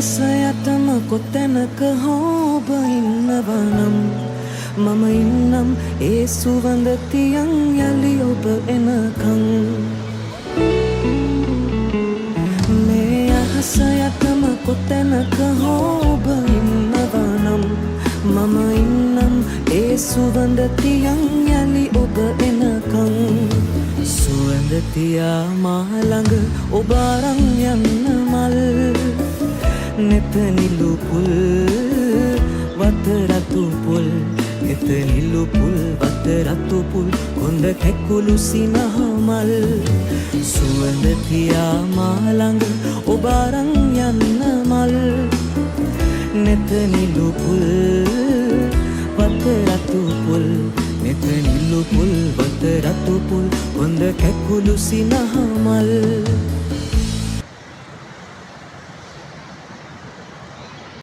අහස යටම කොතැනක හෝ ඔබ ඉන්නවනම් මම ඉන්නම් ඒ සුවඳ තියන් යලි ඔබ එනකන්. මේ අහස යටම කොතැනක හෝ ඔබ ඉන්නවනම් මම ඉන්නම් ඒ සුවඳ තියන් යලි ඔබ එනකන්. සුවඳ තියා මා ළඟ ඔබ අරන් යන්න මල් නෙත නිලු පුල් වත රතු පුල් නෙත නිලු පුල් වත රතු පුල් කොන්ද කැකුළු සිනහමල්. සුවඳ තියා මා ළඟ ඔබ අරන් යන්න මල් නෙත නිලු පුල් වත රතු පුල් නෙත නිලු පුල් වත රතු පුල් කොන්ද කැකුළු සිනහමල්.